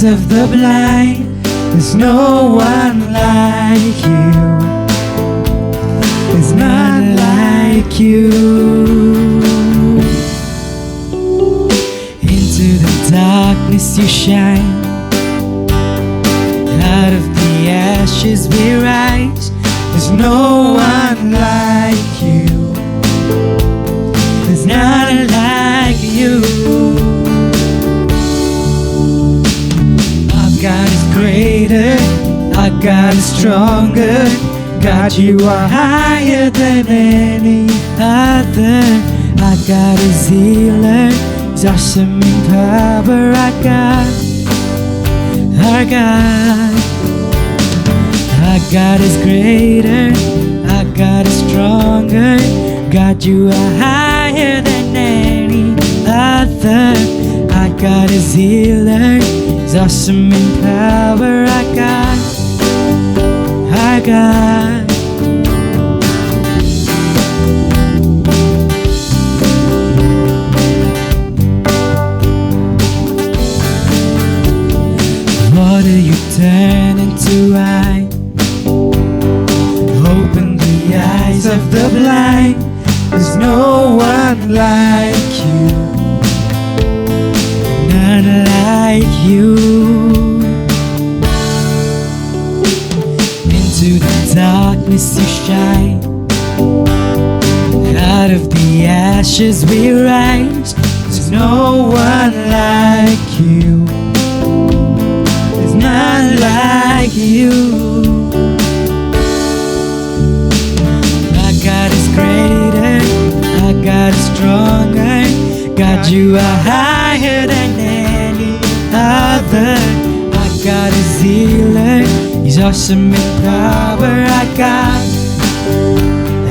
of the blind. There's no one like you. There's none like you. Into the darkness you shine. Out of the ashes we rise. There's no one like you. There's none like you. Our God is greater, our God is stronger. God, you are higher than any other. Our God is healer, He's awesome in power. Our God, our God. Our God is greater, our God is stronger. God, you are higher than any other. Our God is healer, He's awesome in power. Our God, our God. Water you turn into wine. Open the eyes of the blind. There's no one like you. None like you. Into the darkness you shine. Out of the ashes we rise. There's no one like you. There's none like you. God is greater, our God is stronger. God, you are higher than any other. Our God is healer, He's awesome in power. Our God,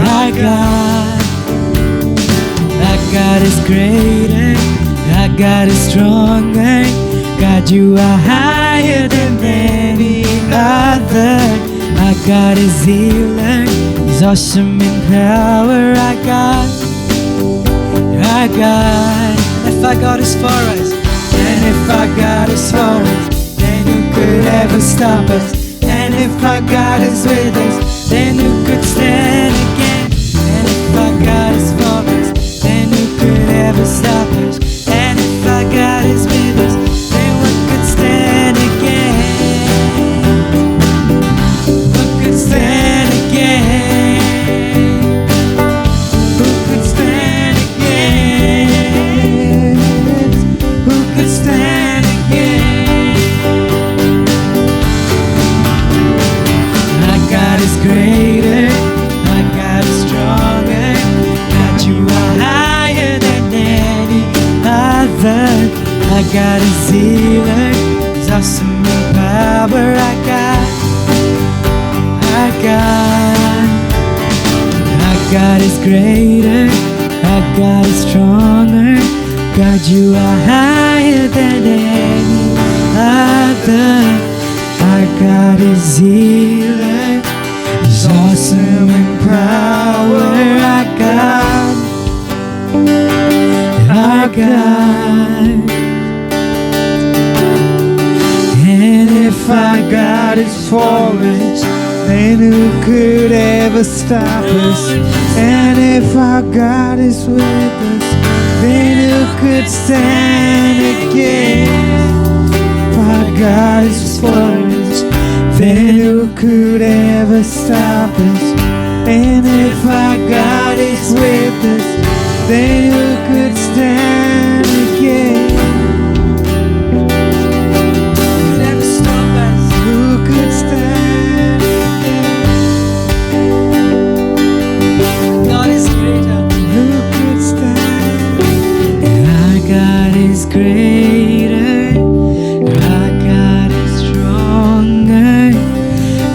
our God. Our God is greater, our God is stronger. God, you are higher than any other. Our God is healer, He's awesome in power. Our God, our God. If our God is for us, and if our God is for us, then who could ever stop us? And if our God is with us, then who could stand against? And if our God is for us, then who could ever stop us? And if our God is with us, then what could stand against? What could stand against? Who could stand against? Who could stand against? Our God is greater, our God is stronger. God, you are higher than any other. Our God is healer, He's awesome in power. Our God, our God. Our God is greater, our God is stronger. God, you are higher than any other. Our God is healer, He's awesome in power. Our God, our God. And if our God is for us, then who could ever stop us? And if our God is with us, then who could stand against? If our God is for us, then who could ever stop us? And if our God is with us, then who could stand against? Never stop us. Who could stand against? God is greater. Who could stand? Our God is greater. Our God is stronger.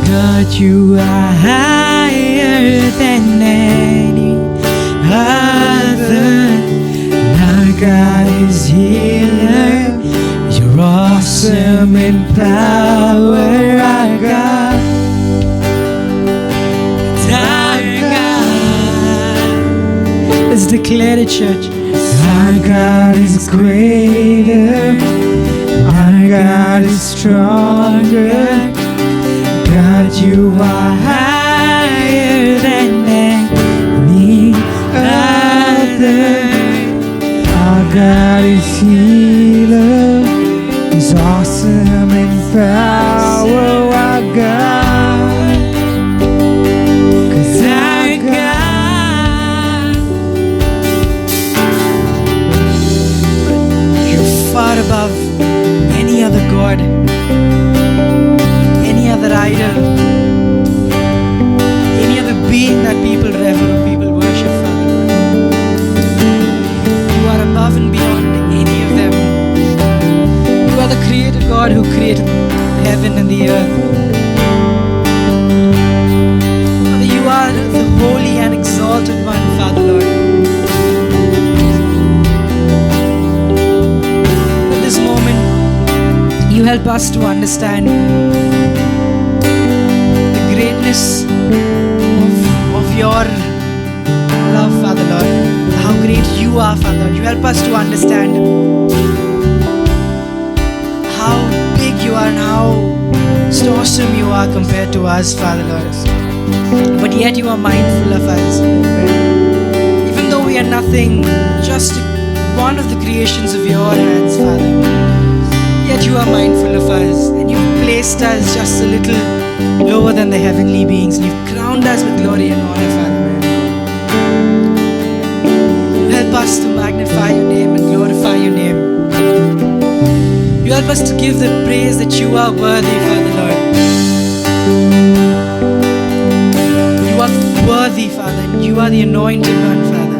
God, you are higher than any other. Our God is healer. You're awesome in power. Our God, our God. Let's declare it, church. Our God is greater. Our God is stronger. God, you are higher than any other. Our God is healer. He's awesome in power. Our God, 'cause our God, you're far above any other God, any other idol, any other being that people rever, people worship, Father. You are above and beyond any of them. You are the creator God who created heaven and the earth. Father, you are the holy and exalted one, Father Lord. At this moment, you help us to understand the greatness of your love, Father Lord. How great you are, Father Lord. You help us to understand how big you are and how awesome you are compared to us, Father Lord. But yet you are mindful of us. Even though we are nothing, just one of the creations of your hands, Father. Yet you are mindful of us, and you've placed us just a little lower than the heavenly beings, and you've crowned us with glory and honor, Father. You help us to magnify your name and glorify your name. You help us to give the praise that you are worthy, Father Lord. You are worthy, Father, and you are the anointed one, Father.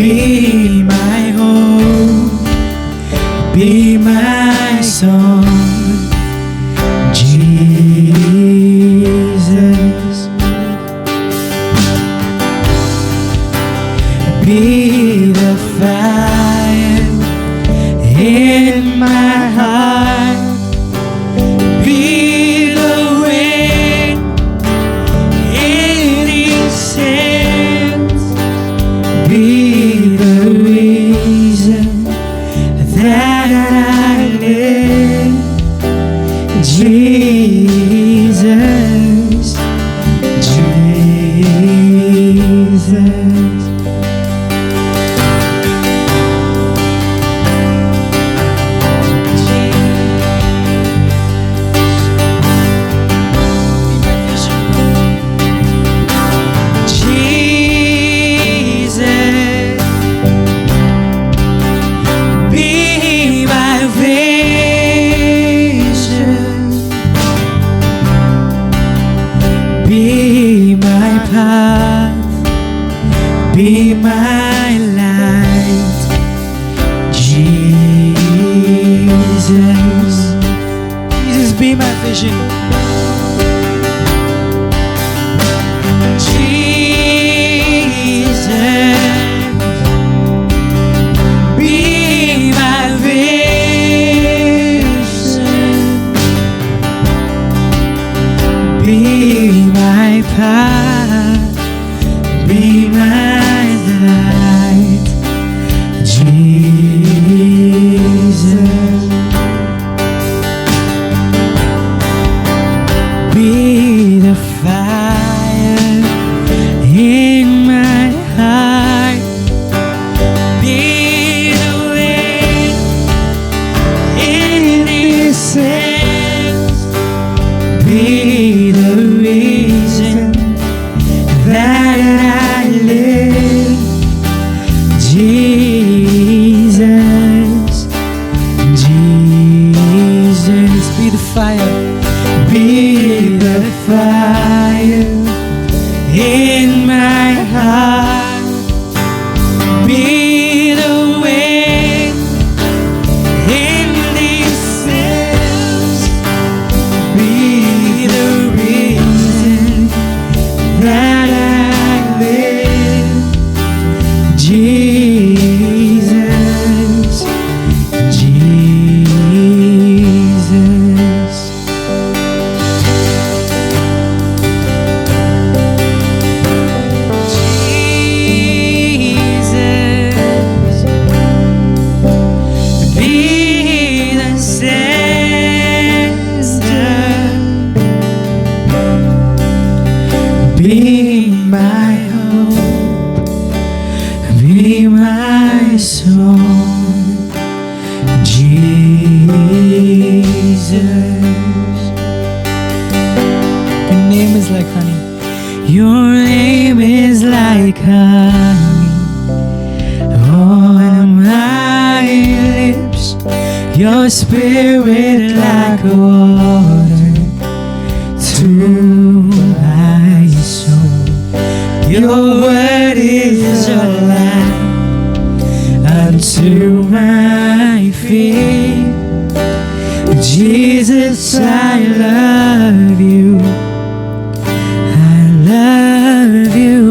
Be my hope, be my song, Jesus. Be the fire in my heart, be the wind in these sands, be the reason that I live, Jesus, Jesus. Be my path, be my light, Jesus. Jesus, be my vision. Jesus, be my vision, be my path, be my light, Jesus. Be the fire in my heart, be the wind in these sands, be the reason that I live, Jesus, Jesus. Be the fire, be the fire in my heart, be the wind in these sands, be the reason that I live, Jesus, Jesus. Jesus, be the center, be my hope, be my song, Jesus. Your name is like honey. Your name is like honey on my lips. Your spirit like water to my soul. Your word is a lamp unto my feet. Jesus, I love you. I love you.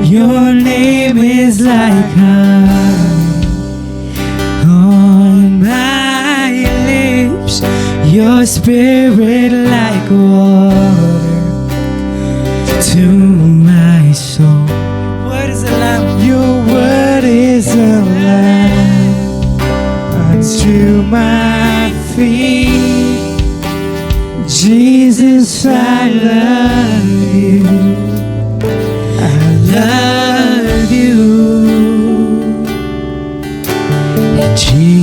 Your name is like honey on my lips. Your spirit like water to my soul. What is a lamp? Your word is a lamp unto my feet. Jesus, I love you. I love you. Jesus.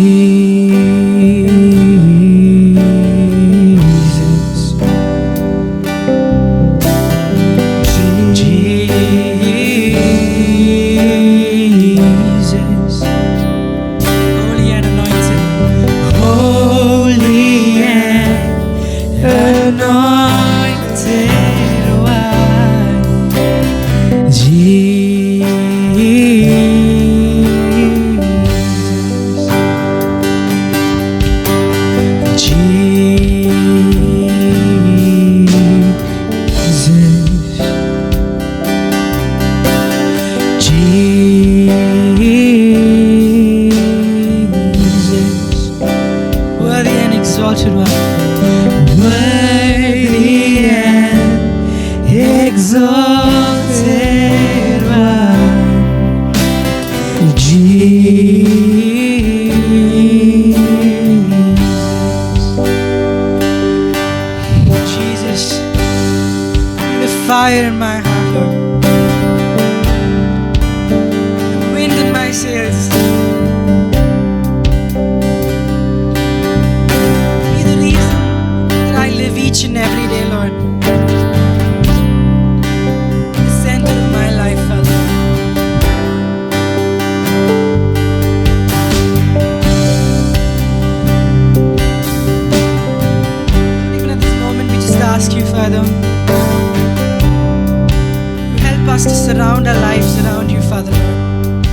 surround our lives around you, Father Lord.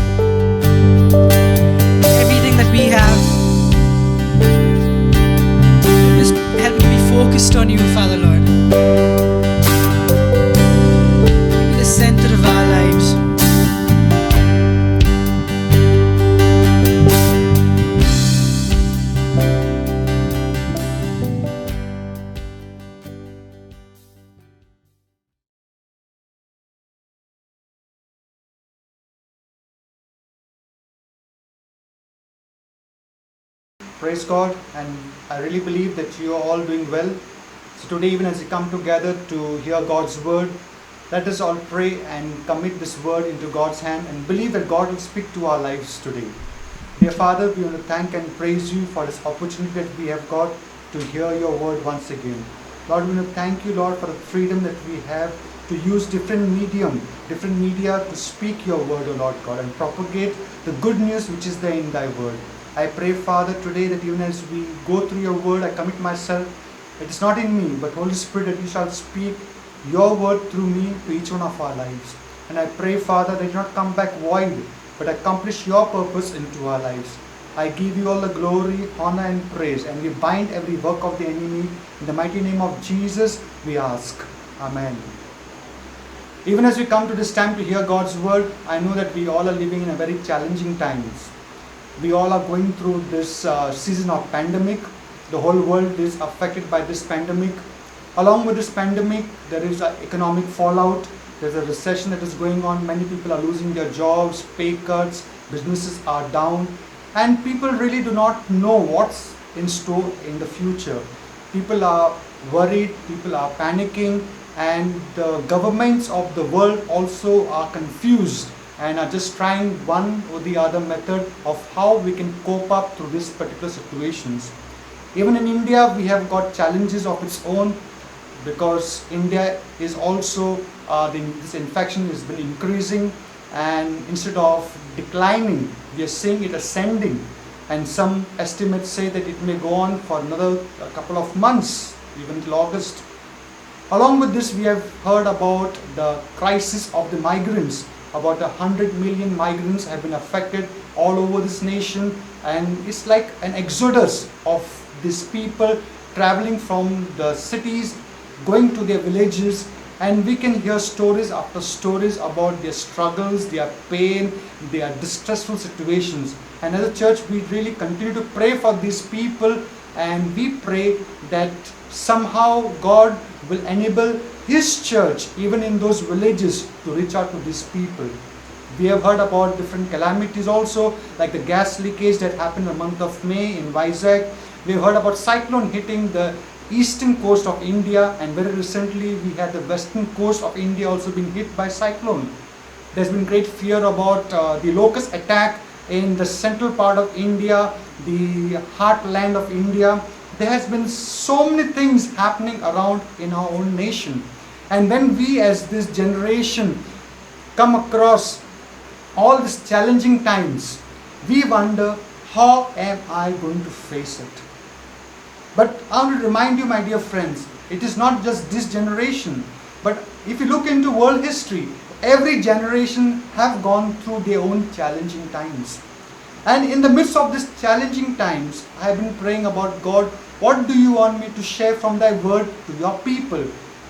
Everything that we have, just help me be focused on you, Father Lord. Be the center of our lives. Praise God, and I really believe that you are all doing well. So today, even as we come together to hear God's word, let us all pray and commit this word into God's hand and believe that God will speak to our lives today. Dear Father, we want to thank and praise you for this opportunity that we have got to hear your word once again. Lord, we want to thank you, Lord, for the freedom that we have to use different media to speak your word, O Lord God, and propagate the good news which is there in thy word. I pray, Father, today that even as we go through your word, I commit myself. It is not in me, but Holy Spirit, that you shall speak your word through me to each one of our lives. And I pray, Father, that you not come back void, but accomplish your purpose into our lives. I give you all the glory, honor, and praise, and we bind every work of the enemy. In the mighty name of Jesus, we ask. Amen. Even as we come to this time to hear God's word, I know that we all are living in a very challenging times. We all are going through this season of pandemic. The whole world is affected by this pandemic. Along with this pandemic, there is an economic fallout. There's a recession that is going on. Many people are losing their jobs, pay cuts, businesses are down. And people really do not know what's in store in the future. People are worried, people are panicking, and the governments of the world also are confused and are just trying one or the other method of how we can cope up through these particular situations. Even in India, we have got challenges of its own, because India is also, this infection has been increasing, and instead of declining, we are seeing it ascending. And some estimates say that it may go on for another couple of months, even till August. Along with this, we have heard about the crisis of the migrants. About 100 million migrants have been affected all over this nation, and it's like an exodus of these people traveling from the cities, going to their villages, and we can hear stories after stories about their struggles, their pain, their distressful situations. And as a church, we really continue to pray for these people, and we pray that somehow God will enable His church, even in those villages, to reach out to these people. We have heard about different calamities also, like the gas leakage that happened in the month of May in Vizag. We have heard about cyclone hitting the eastern coast of India, and very recently we had the western coast of India also being hit by cyclone. There's been great fear about the locust attack in the central part of India, the heartland of India. There has been so many things happening around in our own nation. And when we as this generation come across all these challenging times, we wonder, how am I going to face it? But I want to remind you, my dear friends, it is not just this generation, but if you look into world history, every generation have gone through their own challenging times. And in the midst of these challenging times, I have been praying about, God, what do you want me to share from thy word to your people?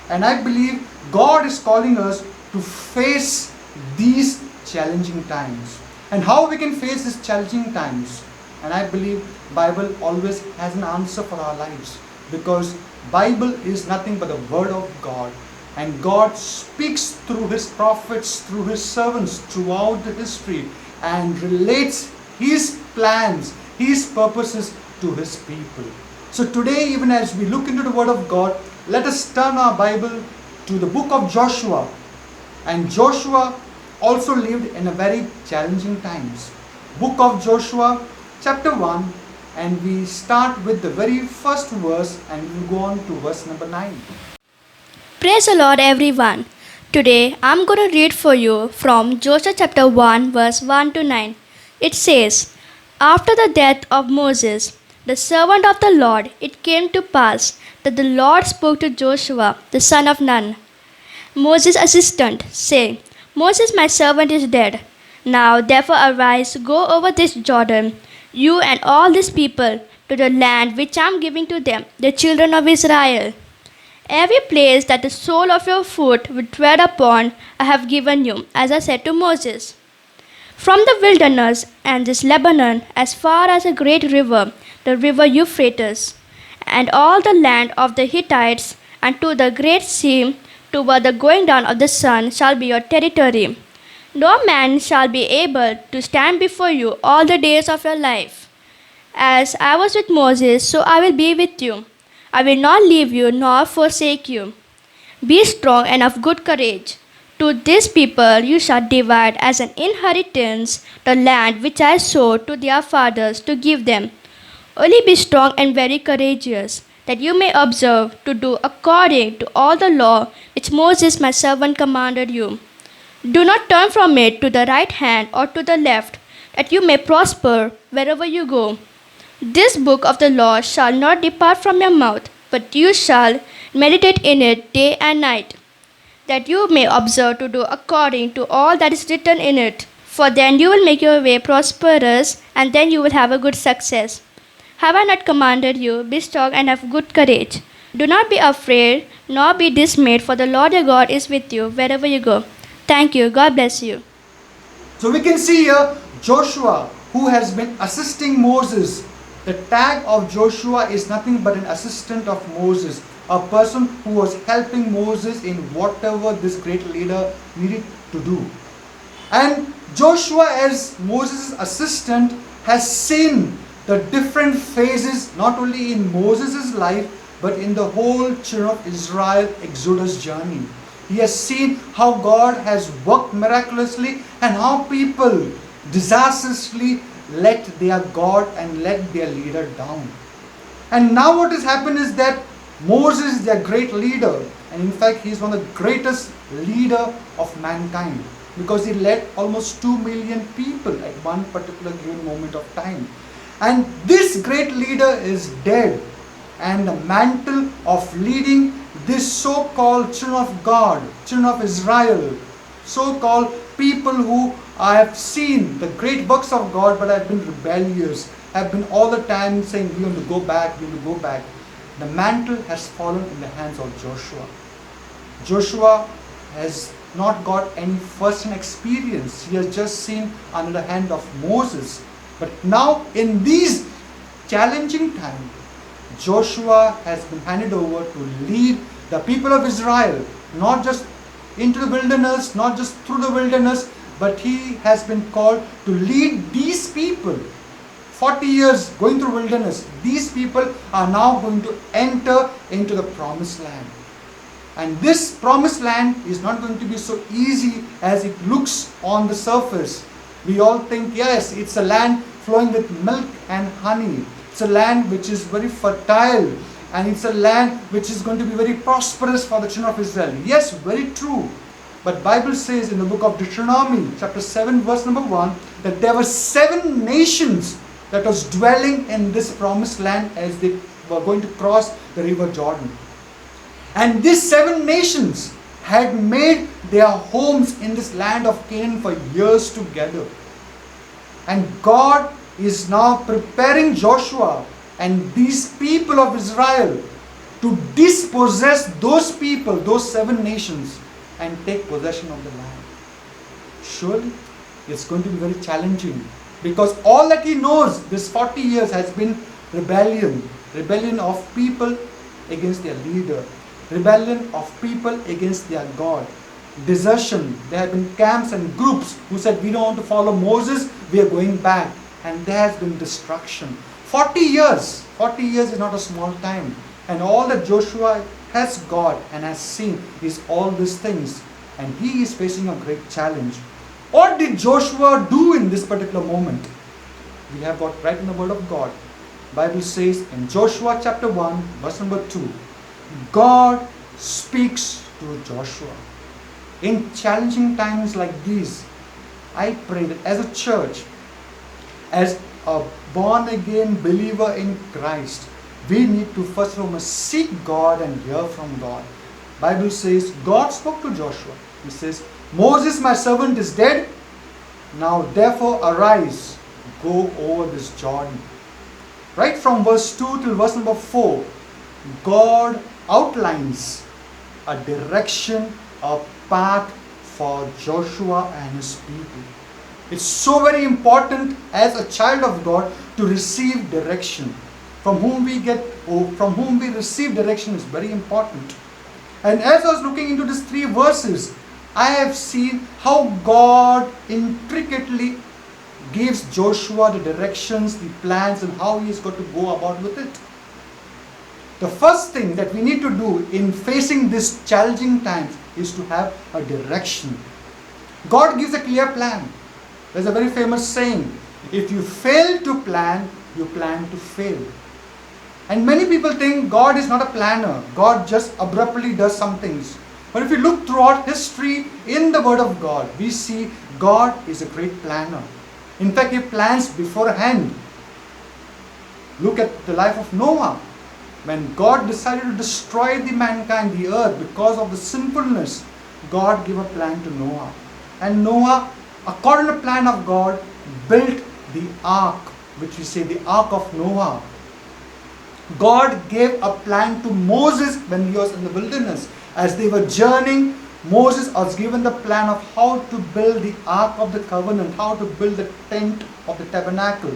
And I believe God is calling us to face these challenging times. And how we can face these challenging times? And I believe Bible always has an answer for our lives, because Bible is nothing but the word of God. And God speaks through His prophets, through His servants throughout the history, and relates His plans, His purposes to His people. So today, even as we look into the word of God, let us turn our Bible to the book of Joshua. And Joshua also lived in a very challenging times. Book of Joshua, chapter 1, and we start with the very first verse and we go on to verse number 9. Praise the Lord, everyone. Today I'm going to read for you from Joshua chapter 1, verse 1 to 9. It says, After the death of Moses, the servant of the Lord, it came to pass that the Lord spoke to Joshua, the son of Nun, Moses' assistant, saying, Moses my servant is dead. Now therefore arise, go over this Jordan, you and all this people, to the land which I am giving to them, the children of Israel. Every place that the sole of your foot will tread upon, I have given you, as I said to Moses. From the wilderness and this Lebanon, as far as a great river, the river Euphrates, and all the land of the Hittites, and to the great sea, toward the going down of the sun, shall be your territory. No man shall be able to stand before you all the days of your life. As I was with Moses, so I will be with you. I will not leave you nor forsake you. Be strong and of good courage. To this people you shall divide as an inheritance the land which I swore to their fathers to give them. Only be strong and very courageous, that you may observe to do according to all the law which Moses my servant commanded you. Do not turn from it to the right hand or to the left, that you may prosper wherever you go. This book of the law shall not depart from your mouth, but you shall meditate in it day and night, that you may observe to do according to all that is written in it. For then you will make your way prosperous, and then you will have a good success. Have I not commanded you? Be strong and have good courage. Do not be afraid, nor be dismayed, for the Lord your God is with you wherever you go. Thank you. God bless you. So we can see here Joshua, who has been assisting Moses. The tag of Joshua is nothing but an assistant of Moses, a person who was helping Moses in whatever this great leader needed to do. And Joshua, as Moses' assistant, has seen the different phases not only in Moses' life but in the whole children of Israel Exodus journey. He has seen how God has worked miraculously and how people disastrously let their God and let their leader down. And now what has happened is that Moses is their great leader, and in fact he is one of the greatest leader of mankind, because he led almost 2 million people at one particular given moment of time. And this great leader is dead, and the mantle of leading this so-called children of God, children of Israel, so-called people who I have seen the great works of God but have been rebellious, have been all the time saying we want to go back, we want to go back. The mantle has fallen in the hands of Joshua. Joshua has not got any first-hand experience. He has just seen under the hand of Moses. But now in these challenging times, Joshua has been handed over to lead the people of Israel, not just into the wilderness, not just through the wilderness, but he has been called to lead these people. 40 years going through wilderness, these people are now going to enter into the promised land. And this promised land is not going to be so easy as it looks on the surface. We all think, yes, it's a land flowing with milk and honey. It's a land which is very fertile, and it's a land which is going to be very prosperous for the children of Israel. Yes, very true. But Bible says in the book of Deuteronomy, chapter 7, verse number 1, that there were 7 nations that was dwelling in this promised land as they were going to cross the river Jordan. And these 7 nations had made their homes in this land of Canaan for years together. And God is now preparing Joshua and these people of Israel to dispossess those people, those 7 nations, and take possession of the land. Surely it's going to be very challenging, because all that he knows this 40 years has been rebellion of people against their leader, rebellion of people against their God, desertion. There have been camps and groups who said, we don't want to follow Moses, we are going back. And there has been destruction. 40 years is not a small time. And all that Joshua has got and has seen is all these things. And he is facing a great challenge. What did Joshua do in this particular moment? We have got right in the word of God. Bible says in Joshua chapter 1, verse number 2, God speaks to Joshua. In challenging times like these, I pray that as a church, as a born-again believer in Christ, we need to first of all seek God and hear from God. Bible says God spoke to Joshua. He says, Moses, my servant, is dead. Now therefore arise, go over this Jordan. Right from verse 2 till verse number 4, God outlines a direction, a path for Joshua and his people. It's so very important as a child of God to receive direction. From whom we receive direction is very important. And as I was looking into these 3 verses, I have seen how God intricately gives Joshua the directions, the plans, and how he is going to go about with it. The first thing that we need to do in facing these challenging times is to have a direction. God gives a clear plan. There's a very famous saying, if you fail to plan, you plan to fail. And many people think God is not a planner. God just abruptly does some things. But if you look throughout history in the Word of God, we see God is a great planner. In fact, He plans beforehand. Look at the life of Noah. When God decided to destroy the mankind, the earth, because of the sinfulness, God gave a plan to Noah. And Noah, according to the plan of God, built the ark, which we say the ark of Noah. God gave a plan to Moses when he was in the wilderness. As they were journeying, Moses was given the plan of how to build the ark of the covenant, how to build the tent of the tabernacle.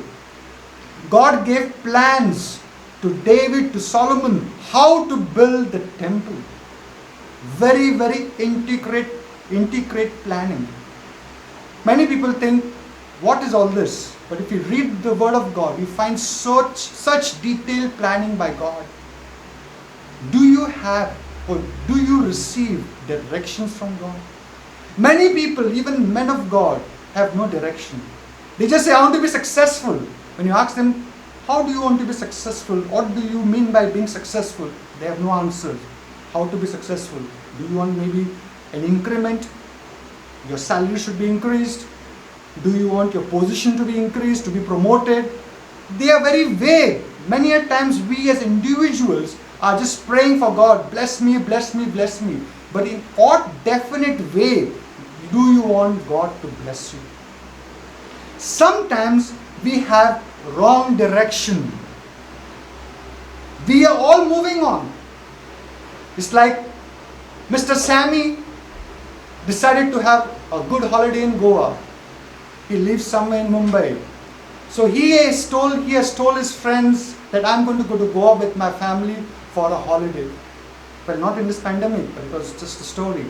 God gave plans to David, to Solomon, how to build the temple. Very, very intricate planning. Many people think, what is all this? But if you read the Word of God, you find such detailed planning by God. Do you have or do you receive directions from God? Many people, even men of God, have no direction. They just say, I want to be successful. When you ask them, how do you want to be successful? What do you mean by being successful? They have no answer. How to be successful? Do you want maybe an increment? Your salary should be increased. Do you want your position to be increased, to be promoted? They are very vague. Many a times we as individuals are just praying for God, bless me, bless me, bless me. But in what definite way do you want God to bless you? Sometimes we have wrong direction. We are all moving on. It's like Mr. Sammy decided to have a good holiday in Goa. He lives somewhere in Mumbai. So he has told his friends that I'm going to go to Goa with my family for a holiday. Well, not in this pandemic, but it was just a story.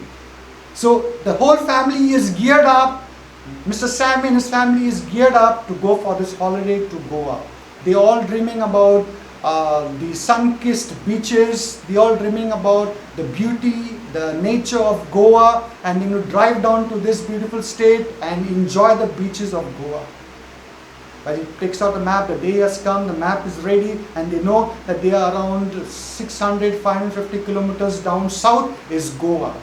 So the whole family is geared up. Mr. Sammy and his family is geared up to go for this holiday to Goa. They all dreaming about the sun-kissed beaches. They all dreaming about the beauty, the nature of Goa, and they will drive down to this beautiful state and enjoy the beaches of Goa. But he takes out the map, the day has come, the map is ready, and they know that they are around 600, 550 kilometers down south is Goa.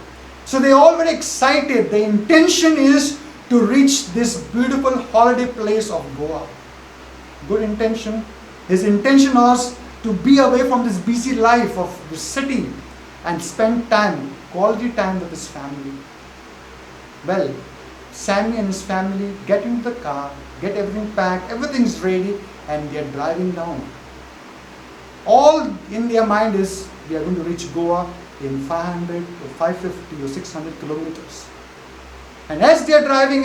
So they are all very excited. The intention is to reach this beautiful holiday place of Goa. Good intention. His intention was to be away from this busy life of the city and spend time, quality time with his family. Well, Sammy and his family get into the car, get everything packed, everything's ready, and they are driving down. All in their mind is, we are going to reach Goa in 500 or 550 or 600 kilometers. And as they are driving,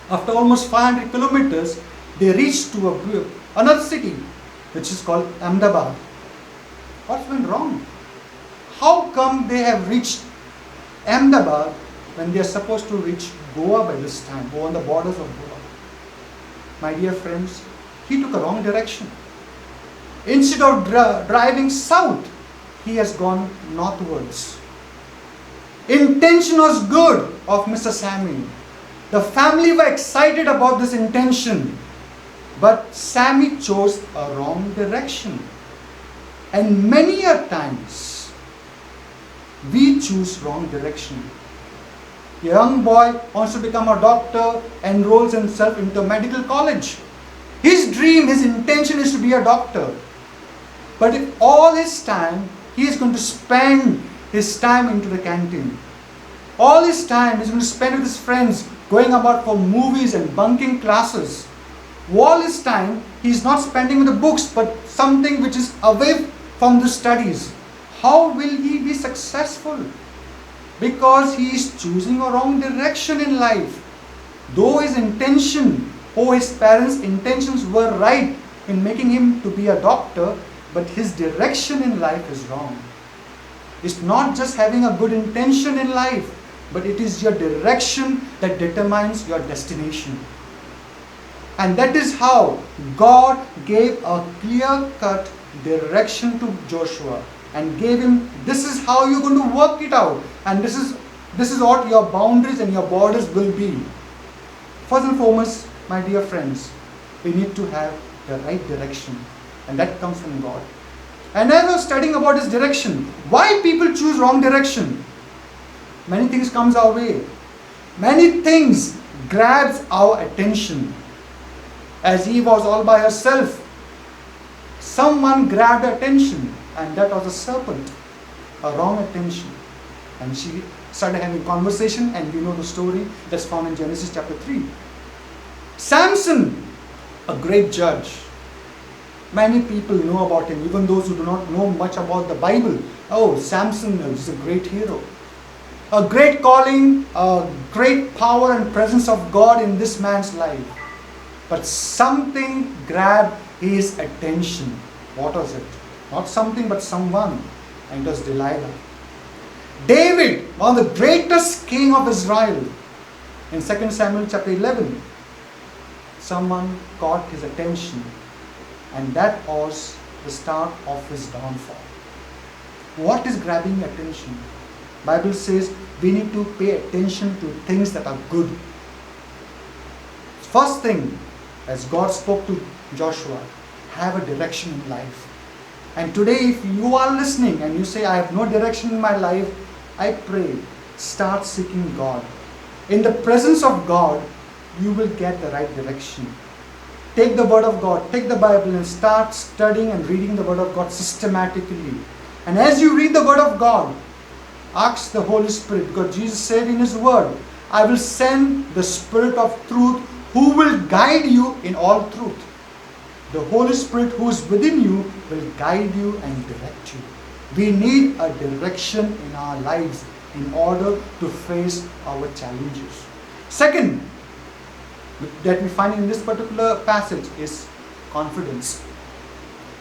after almost 500 kilometers, they reach to another city, which is called Ahmedabad. What went wrong? How come they have reached Ahmedabad when they are supposed to reach Goa by this time, or on the borders of Goa? My dear friends, he took a wrong direction. Instead of driving south, he has gone northwards. Intention was good of Mr. Sammy. The family were excited about this intention. But Sammy chose a wrong direction. And many a times, we choose wrong direction. A young boy wants to become a doctor, enrolls himself into a medical college. His dream, his intention is to be a doctor. But if all his time, he is going to spend his time into the canteen. All his time he's going to spend with his friends, going about for movies and bunking classes. All his time he's not spending with the books, but something which is away from the studies. How will he be successful? Because he is choosing a wrong direction in life. Though his intention or his parents' intentions were right in making him to be a doctor, but his direction in life is wrong. It's not just having a good intention in life, but it is your direction that determines your destination. And that is how God gave a clear-cut direction to Joshua and gave him, this is how you're going to work it out, and this is what your boundaries and your borders will be. First and foremost, my dear friends, we need to have the right direction, and that comes from God. And as I was studying about this direction, why people choose wrong direction, many things comes our way. Many things grabs our attention. As Eve was all by herself, someone grabbed her attention, and that was a serpent, a wrong attention. And she started having conversation, and we know the story that's found in Genesis chapter 3. Samson, a great judge. Many people know about him, even those who do not know much about the Bible. Oh, Samson is a great hero. A great calling, a great power and presence of God in this man's life. But something grabbed his attention. What was it? Not something, but someone. And it was Delilah. David, one of the greatest king of Israel. In 2 Samuel chapter 11, someone caught his attention. And that was the start of his downfall. What is grabbing your attention? Bible says we need to pay attention to things that are good. First thing, as God spoke to Joshua, have a direction in life. And today, if you are listening and you say, I have no direction in my life, I pray, start seeking God. In the presence of God, you will get the right direction. Take the Word of God, take the Bible and start studying and reading the Word of God systematically. And as you read the Word of God, ask the Holy Spirit, because Jesus said in His Word, I will send the Spirit of truth who will guide you in all truth. The Holy Spirit who is within you will guide you and direct you. We need a direction in our lives in order to face our challenges. Second, that we find in this particular passage is confidence.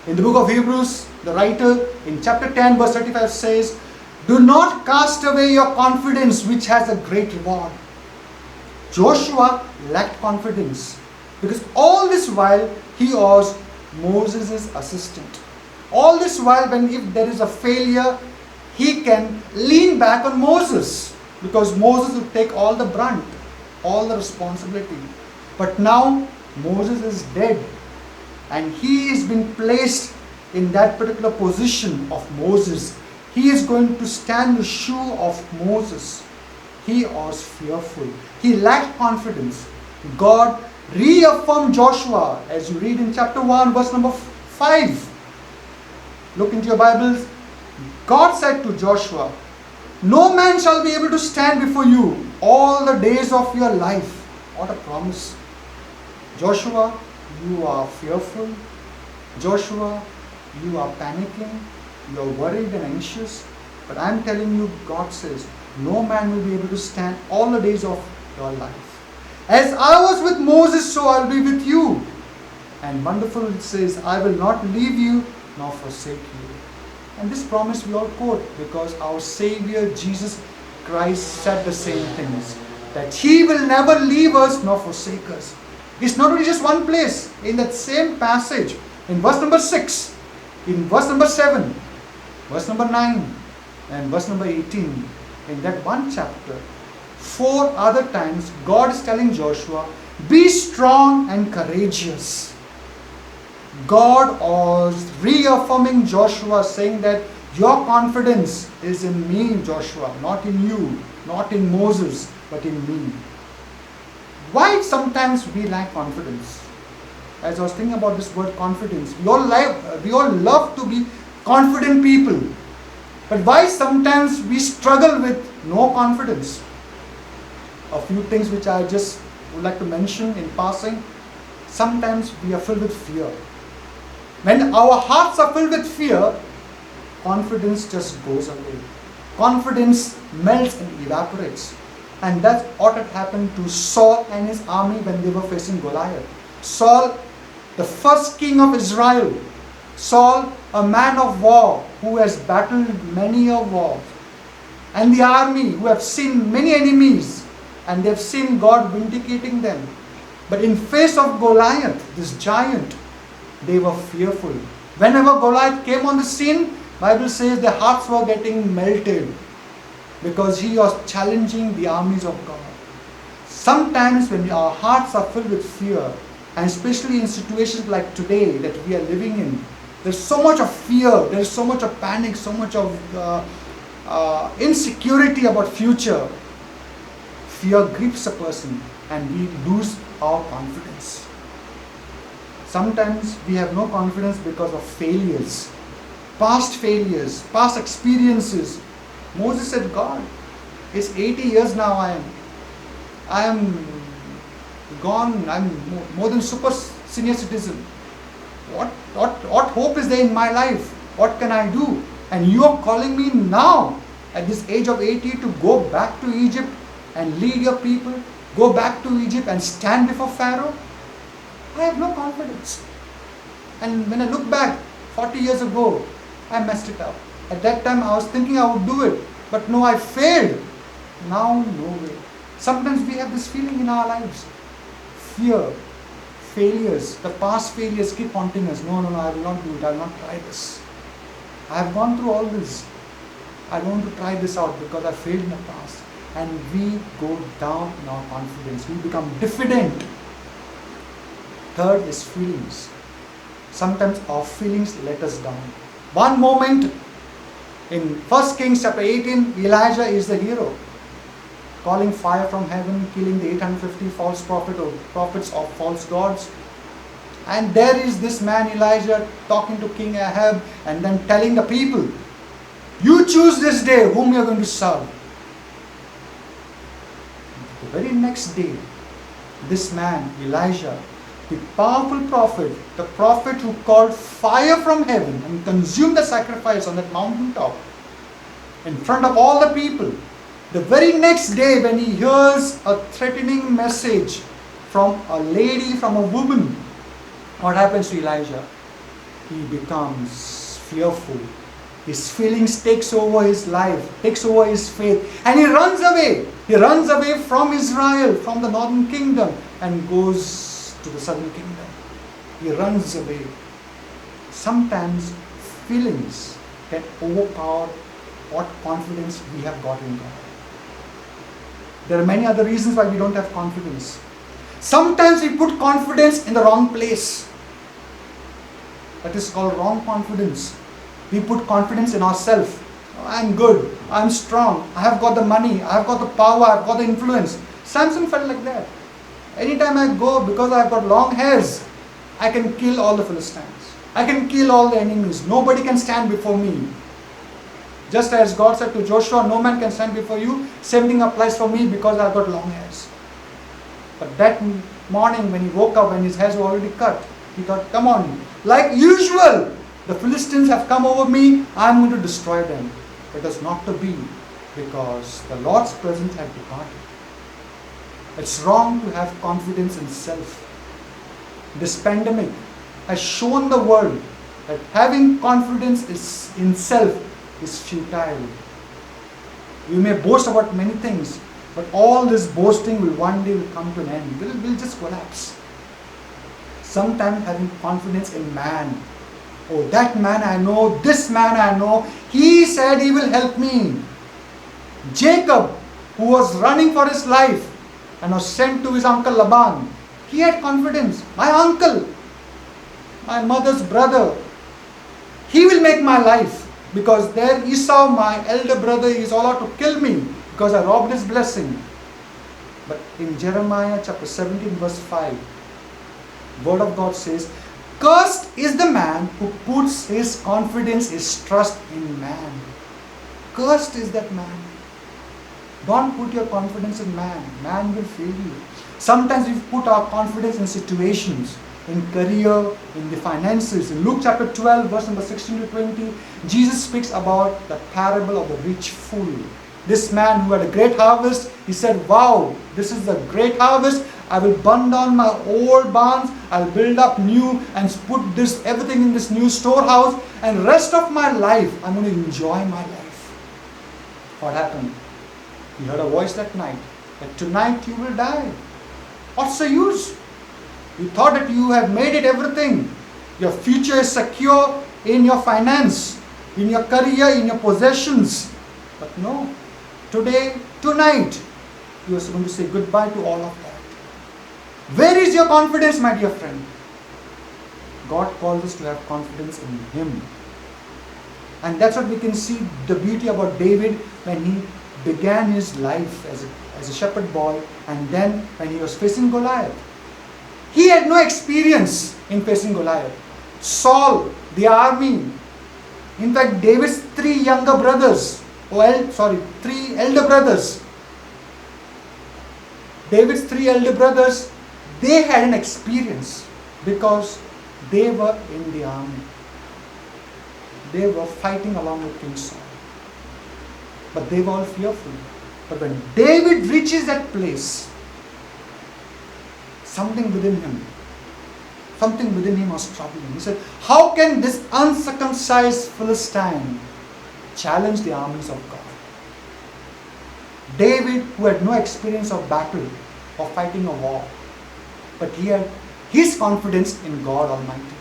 In the book of Hebrews, the writer in chapter 10 verse 35 says, do not cast away your confidence which has a great reward. Joshua lacked confidence because all this while he was Moses' assistant. All this while, if there is a failure, he can lean back on Moses because Moses will take all the brunt, all the responsibility. But now Moses is dead and he has been placed in that particular position of Moses. He is going to stand the shoe of Moses. He was fearful. He lacked confidence. God reaffirmed Joshua as you read in chapter 1 verse number 5. Look into your Bibles. God said to Joshua, no man shall be able to stand before you all the days of your life. What a promise. Joshua, you are fearful. Joshua, you are panicking. You are worried and anxious. But I am telling you, God says, no man will be able to stand all the days of your life. As I was with Moses, so I will be with you. And wonderful it says, I will not leave you nor forsake you. And this promise we all quote because our Savior Jesus Christ said the same things. That He will never leave us nor forsake us. It's not only just one place. In that same passage, in verse number 6, in verse number 7, verse number 9, and verse number 18, in that one chapter, 4 other times God is telling Joshua, be strong and courageous. God was reaffirming Joshua, saying that your confidence is in me, Joshua, not in you, not in Moses, but in me. Why sometimes we lack confidence? As I was thinking about this word confidence, we all love to be confident people. But why sometimes we struggle with no confidence? A few things which I just would like to mention in passing. Sometimes we are filled with fear. When our hearts are filled with fear, confidence just goes away. Confidence melts and evaporates. And that's what had happened to Saul and his army when they were facing Goliath. Saul, the first king of Israel. Saul, a man of war who has battled many a war. And the army who have seen many enemies and they have seen God vindicating them. But in face of Goliath, this giant, they were fearful. Whenever Goliath came on the scene, Bible says their hearts were getting melted because he was challenging the armies of God. Sometimes when our hearts are filled with fear, and especially in situations like today that we are living in, there's so much of fear, there's so much of panic, so much of insecurity about future. Fear grips a person and we lose our confidence. Sometimes we have no confidence because of failures, past experiences. Moses said, God, it's 80 years now I am gone, I'm more than super senior citizen. What hope is there in my life? What can I do? And you are calling me now at this age of 80 to go back to Egypt and lead your people, go back to Egypt and stand before Pharaoh? I have no confidence. And when I look back 40 years ago, I messed it up. At that time I was thinking I would do it, but no, I failed. Now, no way. Sometimes we have this feeling in our lives. Fear, failures, the past failures keep haunting us. No, I will not do it. I will not try this. I have gone through all this. I don't want to try this out because I failed in the past. And we go down in our confidence. We become diffident. Third is feelings. Sometimes our feelings let us down. One moment in 1 Kings chapter 18, Elijah is the hero, calling fire from heaven, killing the 850 false prophets of false gods. And there is this man Elijah talking to King Ahab and then telling the people, you choose this day whom you are going to serve. The very next day, this man Elijah, the powerful prophet, the prophet who called fire from heaven and consumed the sacrifice on that mountaintop in front of all the people, the very next day when he hears a threatening message from a lady, from a woman, what happens to Elijah? He becomes fearful. His feelings takes over his life, takes over his faith, and he runs away. He runs away from Israel, from the northern kingdom, and goes to the southern kingdom. He runs away. Sometimes feelings can overpower what confidence we have got in God. There are many other reasons why we don't have confidence. Sometimes we put confidence in the wrong place. That is called wrong confidence. We put confidence in ourselves. I'm good, I'm strong, I have got the money, I have got the power, I have got the influence. Samson felt like that. Anytime I go, because I have got long hairs, I can kill all the Philistines. I can kill all the enemies. Nobody can stand before me. Just as God said to Joshua, no man can stand before you, same thing applies for me because I've got long hairs. But that morning when he woke up and his hairs were already cut, he thought, come on, like usual, the Philistines have come over me, I'm going to destroy them. It was not to be, because the Lord's presence had departed. It's wrong to have confidence in self. This pandemic has shown the world that having confidence in self is futile. You may boast about many things, but all this boasting will one day come to an end. Will just collapse. Sometimes having confidence in man. Oh, that man I know, this man I know, he said he will help me. Jacob, who was running for his life and was sent to his uncle Laban, he had confidence. My uncle, my mother's brother, he will make my life. Because there Esau, my elder brother, is all out to kill me because I robbed his blessing. But in Jeremiah chapter 17 verse 5, Word of God says, cursed is the man who puts his confidence, his trust in man. Cursed is that man. Don't put your confidence in man. Man will fail you. Sometimes we put our confidence in situations, in career, in the finances. In Luke chapter 12, verse number 16 to 20, Jesus speaks about the parable of the rich fool. This man who had a great harvest, he said, wow, this is a great harvest. I will burn down my old barns, I'll build up new and put this everything in this new storehouse, and rest of my life, I'm going to enjoy my life. What happened? He heard a voice that night, that tonight you will die. What's the use? You thought that you have made it everything. Your future is secure in your finance, in your career, in your possessions. But no, tonight, you are going to say goodbye to all of that. Where is your confidence, my dear friend? God calls us to have confidence in Him. And that's what we can see the beauty about David when he began his life as a shepherd boy, and then when he was facing Goliath. He had no experience in facing Goliath. Saul, the army. In fact, David's three elder brothers. David's three elder brothers, they had an experience because they were in the army. They were fighting along with King Saul. But they were all fearful. But when David reaches that place, something within him was troubling. He said, how can this uncircumcised Philistine challenge the armies of God? David, who had no experience of battle or fighting a war, but he had his confidence in God Almighty.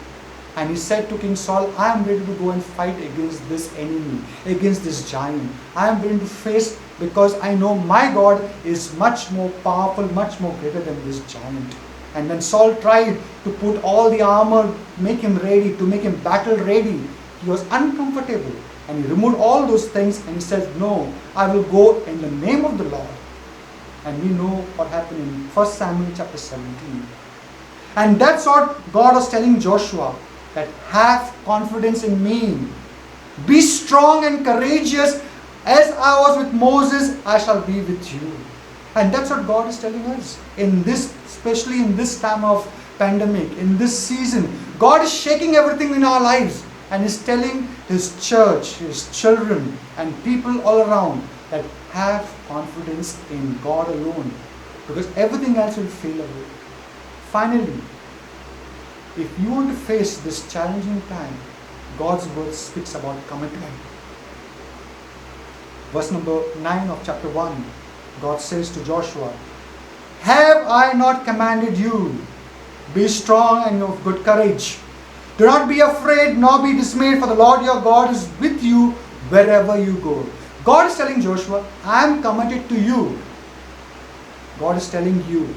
And he said to King Saul, I am ready to go and fight against this enemy, against this giant. I am willing to face, because I know my God is much more powerful, much more greater than this giant. And when Saul tried to put all the armor, make him ready, to make him battle ready, he was uncomfortable. And he removed all those things and he said, no, I will go in the name of the Lord. And we know what happened in 1 Samuel chapter 17. And that's what God was telling Joshua, that have confidence in me. Be strong and courageous. As I was with Moses, I shall be with you. And that's what God is telling us. In this, especially in this time of pandemic, in this season, God is shaking everything in our lives and is telling His church, His children and people all around that have confidence in God alone, because everything else will fail away. Finally, if you want to face this challenging time, God's word speaks about commitment. Verse number 9 of chapter 1, God says to Joshua, have I not commanded you? Be strong and of good courage. Do not be afraid nor be dismayed, for the Lord your God is with you wherever you go. God is telling Joshua, I am committed to you. God is telling you,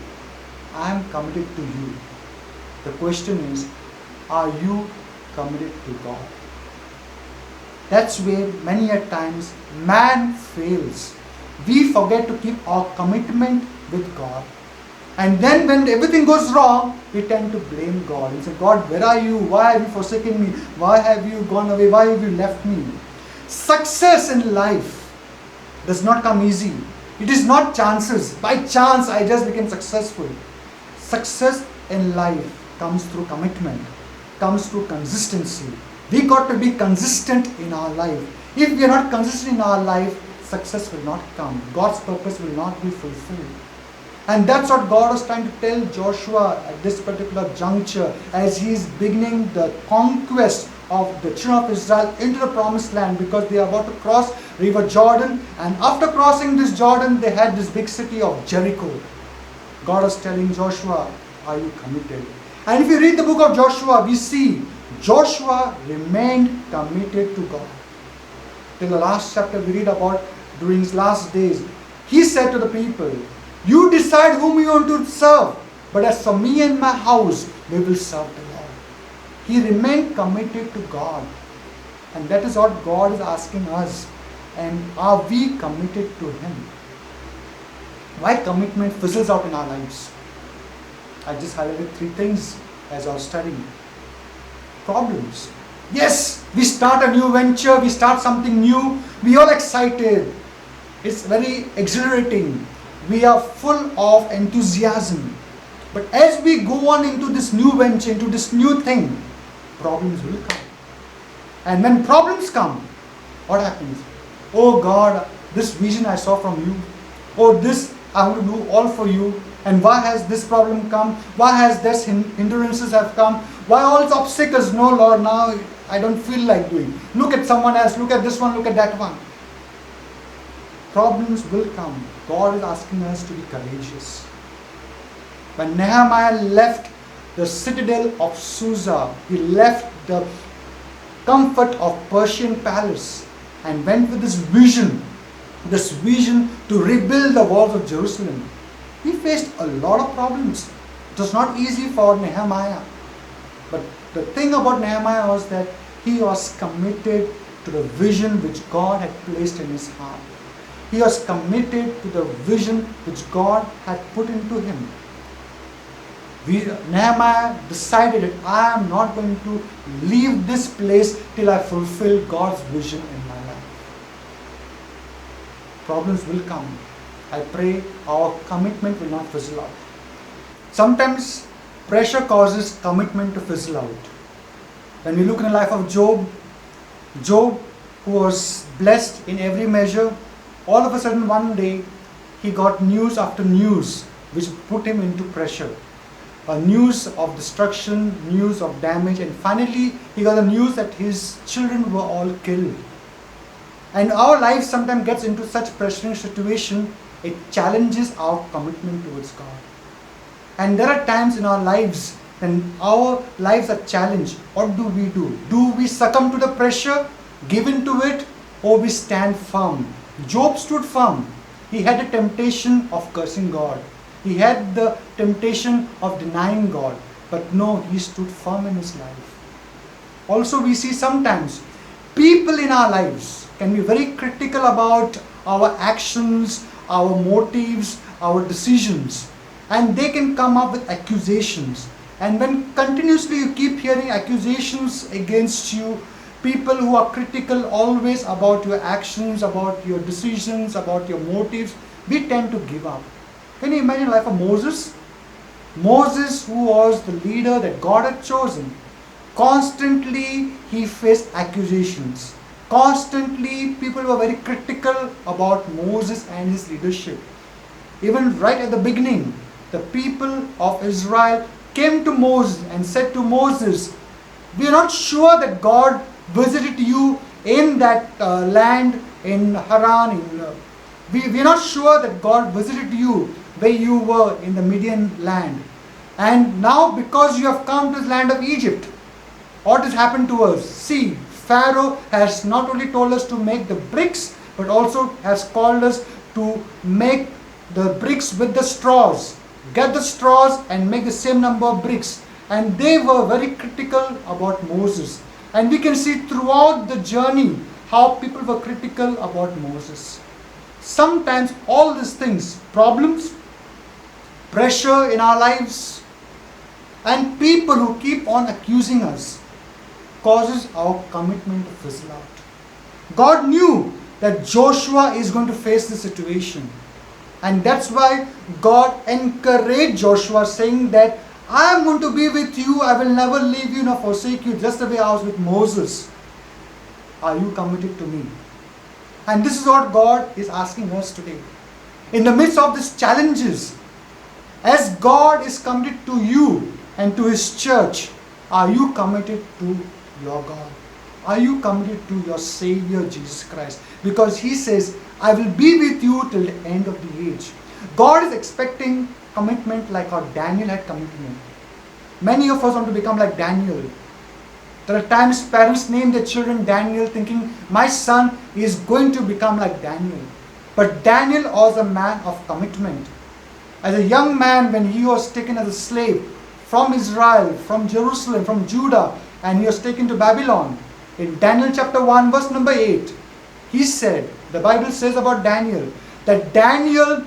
I am committed to you. The question is, are you committed to God? That's where many a times man fails. We forget to keep our commitment with God. And then when everything goes wrong, we tend to blame God and say, God, where are you? Why have you forsaken me? Why have you gone away? Why have you left me? Success in life does not come easy. It is not chances. By chance, I just became successful. Success in life comes through commitment, comes through consistency. We got to be consistent in our life. If we are not consistent in our life, success will not come. God's purpose will not be fulfilled. And that's what God was trying to tell Joshua at this particular juncture as he is beginning the conquest of the children of Israel into the promised land, because they are about to cross river Jordan, and after crossing this Jordan they had this big city of Jericho. God was telling Joshua, are you committed? And if you read the book of Joshua, we see Joshua remained committed to God. Till the last chapter we read about during his last days, he said to the people, you decide whom you want to serve, but as for me and my house, we will serve the Lord. He remained committed to God. And that is what God is asking us. And are we committed to Him? Why commitment fizzles out in our lives? I just highlighted 3 things as I was studying. Problems. Yes, we start a new venture, we start something new, We are excited. It's very exhilarating. We are full of enthusiasm. But as we go on into this new venture, into this new thing, problems will come. And when problems come, what happens? Oh God, this vision I saw from you. Oh, this I want to do all for you. And why has this problem come? Why has this hindrances have come? Why all these obstacles? No, Lord, now I don't feel like doing. Look at someone else. Look at this one. Look at that one. Problems will come. God is asking us to be courageous. When Nehemiah left the citadel of Susa, he left the comfort of Persian palace and went with this vision to rebuild the walls of Jerusalem. He faced a lot of problems. It was not easy for Nehemiah. But the thing about Nehemiah was that he was committed to the vision which God had placed in his heart. He was committed to the vision which God had put into him. Nehemiah decided that I am not going to leave this place till I fulfill God's vision in my life. Problems will come. I pray our commitment will not fizzle out. Sometimes pressure causes commitment to fizzle out. When we look in the life of Job, who was blessed in every measure, all of a sudden one day he got news after news which put him into pressure. News of destruction, news of damage, and finally he got the news that his children were all killed. And our life sometimes gets into such pressuring situation, it challenges our commitment towards God. And there are times in our lives when our lives are challenged. What do? Do we succumb to the pressure, give in to it, or we stand firm? Job stood firm. He had a temptation of cursing God. He had the temptation of denying God. But no, he stood firm in his life. Also, we see sometimes people in our lives can be very critical about our actions, our motives, our decisions. And they can come up with accusations. And when continuously you keep hearing accusations against you, people who are critical always about your actions, about your decisions, about your motives, we tend to give up. Can you imagine the life of Moses? Moses, who was the leader that God had chosen, constantly he faced accusations. Constantly people were very critical about Moses and his leadership. Even right at the beginning, the people of Israel came to Moses and said to Moses, we are not sure that God visited you in that land in Haran. We are not sure that God visited you where you were in the Midian land. And now because you have come to the land of Egypt, what has happened to us? See, Pharaoh has not only told us to make the bricks, but also has called us to make the bricks with the straws. Get the straws and make the same number of bricks. And they were very critical about Moses. And we can see throughout the journey how people were critical about Moses. Sometimes all these things, problems, pressure in our lives, and people who keep on accusing us, causes our commitment to fizzle out. God knew that Joshua is going to face this situation. And that's why God encouraged Joshua, saying that I am going to be with you, I will never leave you nor forsake you, just the way I was with Moses. Are you committed to me? And this is what God is asking us today. In the midst of these challenges, as God is committed to you and to His church, are you committed to your God? Are you committed to your Savior Jesus Christ? Because He says, I will be with you till the end of the age. God is expecting commitment like how Daniel had commitment. Many of us want to become like Daniel. There are times parents name their children Daniel thinking, my son is going to become like Daniel. But Daniel was a man of commitment. As a young man, when he was taken as a slave from Israel, from Jerusalem, from Judah, and he was taken to Babylon, in Daniel chapter 1 verse number 8, he said, the Bible says about Daniel, that Daniel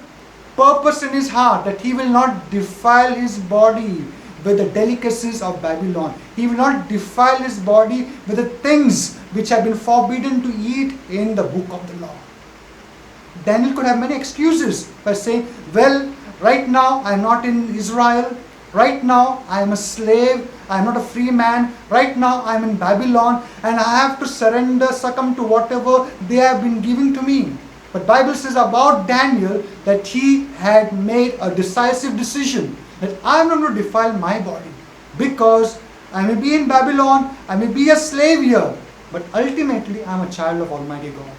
purposed in his heart that he will not defile his body with the delicacies of Babylon. He will not defile his body with the things which have been forbidden to eat in the book of the law. Daniel could have many excuses by saying, well, right now I am not in Israel. Right now I am a slave. I am not a free man. Right now I am in Babylon and I have to succumb to whatever they have been giving to me. But Bible says about Daniel that he had made a decisive decision that I am not going to defile my body because I may be in Babylon, I may be a slave here, but ultimately I am a child of Almighty God.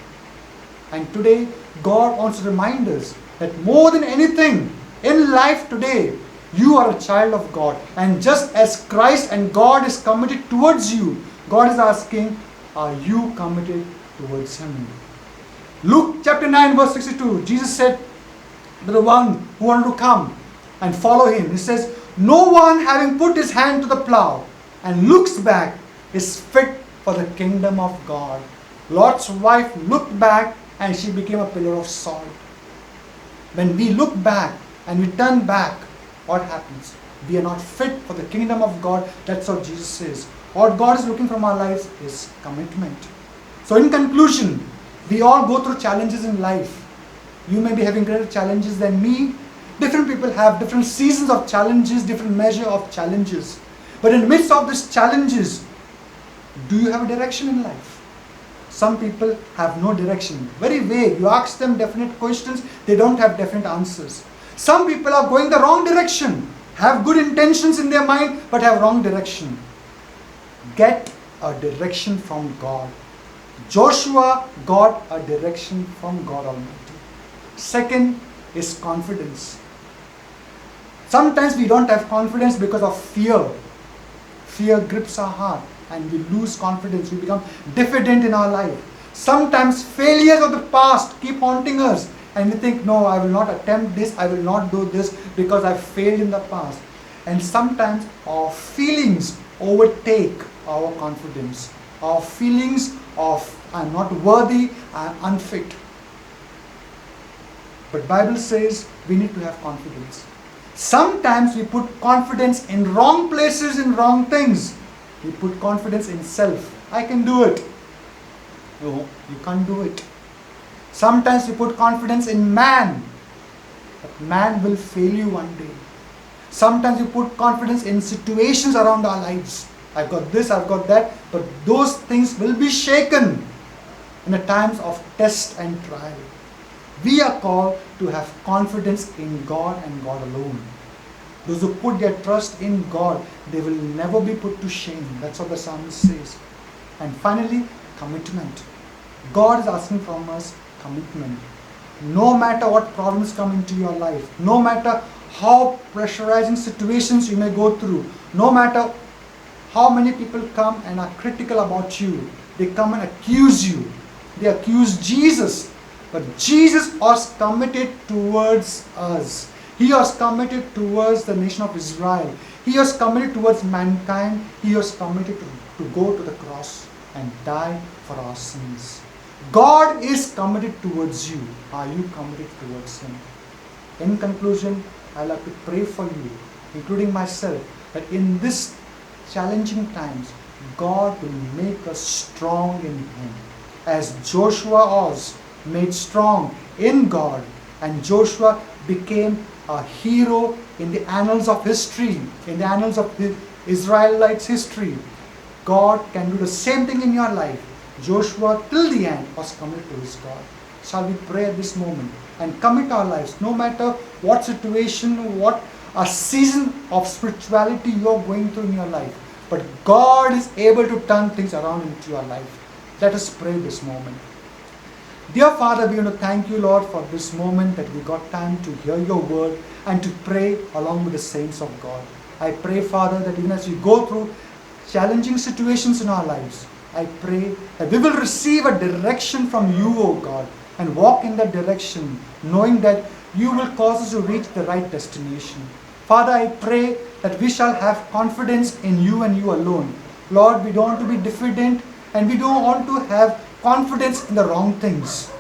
And today God wants to remind us that more than anything in life today, you are a child of God. And just as Christ and God is committed towards you, God is asking, are you committed towards Him? Luke chapter 9 verse 62, Jesus said to the one who wanted to come and follow Him, He says, no one having put his hand to the plow and looks back is fit for the kingdom of God. Lot's wife looked back and she became a pillar of salt. When we look back and we turn back, what happens? We are not fit for the kingdom of God. That's what Jesus says. What God is looking from our lives is commitment. So in conclusion, we all go through challenges in life. You may be having greater challenges than me. Different people have different seasons of challenges, different measure of challenges. But in the midst of these challenges, do you have a direction in life? Some people have no direction. Very vague. You ask them definite questions, they don't have definite answers. Some people are going the wrong direction, have good intentions in their mind, but have wrong direction. Get a direction from God. Joshua got a direction from God Almighty. Second is confidence. Sometimes we don't have confidence because of fear. Fear grips our heart and we lose confidence. We become diffident in our life. Sometimes failures of the past keep haunting us and we think, no, I will not attempt this, I will not do this because I failed in the past. And sometimes our feelings overtake our confidence. Our feelings of I'm not worthy, I'm unfit. But Bible says we need to have confidence. Sometimes we put confidence in wrong places, in wrong things. We put confidence in self. I can do it. No, you can't do it. Sometimes we put confidence in man. But man will fail you one day. Sometimes we put confidence in situations around our lives. I've got this, I've got that. But those things will be shaken in the times of test and trial. We are called to have confidence in God and God alone. Those who put their trust in God, they will never be put to shame. That's what the psalmist says. And finally, commitment. God is asking from us commitment. No matter what problems come into your life, no matter how pressurizing situations you may go through, no matter how many people come and are critical about you, they come and accuse you. They accuse Jesus. But Jesus was committed towards us. He was committed towards the nation of Israel. He was committed towards mankind. He was committed to go to the cross and die for our sins. God is committed towards you. Are you committed towards Him? In conclusion, I'd like to pray for you, including myself, that in this challenging times, God will make us strong in Him. As Joshua was made strong in God, and Joshua became a hero in the annals of history, in the annals of the Israelites' history. God can do the same thing in your life. Joshua till the end was committed to his God. Shall we pray at this moment and commit our lives, no matter what situation, what a season of spirituality you're going through in your life, but God is able to turn things around into your life. Let us pray this moment. Dear Father, we want to thank you, Lord, for this moment that we got time to hear your word and to pray along with the saints of God. I pray, Father, that even as we go through challenging situations in our lives, I pray that we will receive a direction from you, O God, and walk in that direction, knowing that you will cause us to reach the right destination. Father, I pray that we shall have confidence in you and you alone. Lord, we don't want to be diffident and we don't want to have confidence in the wrong things.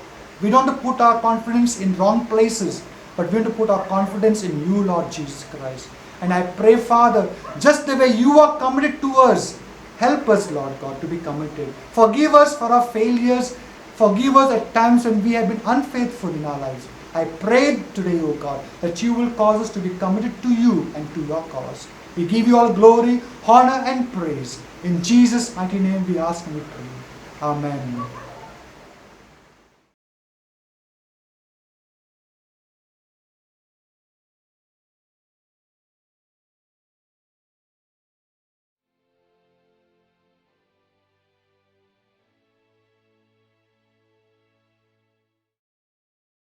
We don't want to put our confidence in wrong places, but we want to put our confidence in you, Lord Jesus Christ. And I pray, Father, just the way you are committed to us, help us, Lord God, to be committed. Forgive us for our failures. Forgive us at times when we have been unfaithful in our lives. I pray today, O God, that you will cause us to be committed to you and to your cause. We give you all glory, honor, and praise. In Jesus' mighty name we ask and we pray. Amen.